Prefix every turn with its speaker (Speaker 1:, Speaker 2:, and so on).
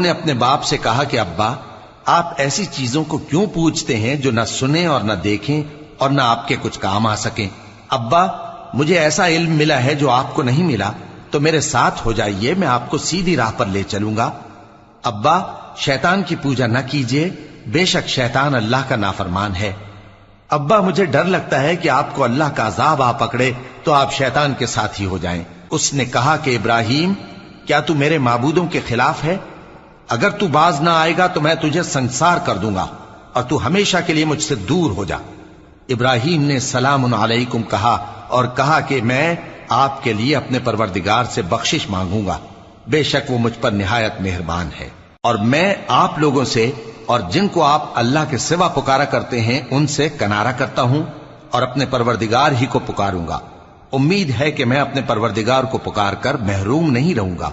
Speaker 1: نے اپنے باپ سے کہا کہ ابا، آپ ایسی چیزوں کو کیوں پوچھتے ہیں جو نہ سنیں اور نہ دیکھیں اور نہ آپ کے کچھ کام آ سکیں؟ ابا، مجھے ایسا علم ملا ہے جو آپ کو نہیں ملا، تو میرے ساتھ ہو جائیے، میں آپ کو سیدھی راہ پر لے چلوں گا۔ ابا، شیطان کی پوجا نہ کیجیے، بے شک شیطان اللہ کا نافرمان ہے۔ ابا، مجھے ڈر لگتا ہے کہ آپ کو اللہ کا عذاب آ پکڑے تو آپ شیطان کے ساتھی ہو جائیں۔ اس نے کہا کہ ابراہیم، کیا تو میرے معبودوں کے خلاف ہے؟ اگر تو باز نہ آئے گا تو میں تجھے سنسار کر دوں گا اور تو ہمیشہ کے لیے مجھ سے دور ہو جا۔ ابراہیم نے سلام علیکم کہا اور کہا کہ میں آپ کے لیے اپنے پروردگار سے بخشش مانگوں گا، بے شک وہ مجھ پر نہایت مہربان ہے، اور میں آپ لوگوں سے اور جن کو آپ اللہ کے سوا پکارا کرتے ہیں ان سے کنارہ کرتا ہوں اور اپنے پروردگار ہی کو پکاروں گا۔ امید ہے کہ میں اپنے پروردگار کو پکار کر محروم نہیں رہوں گا۔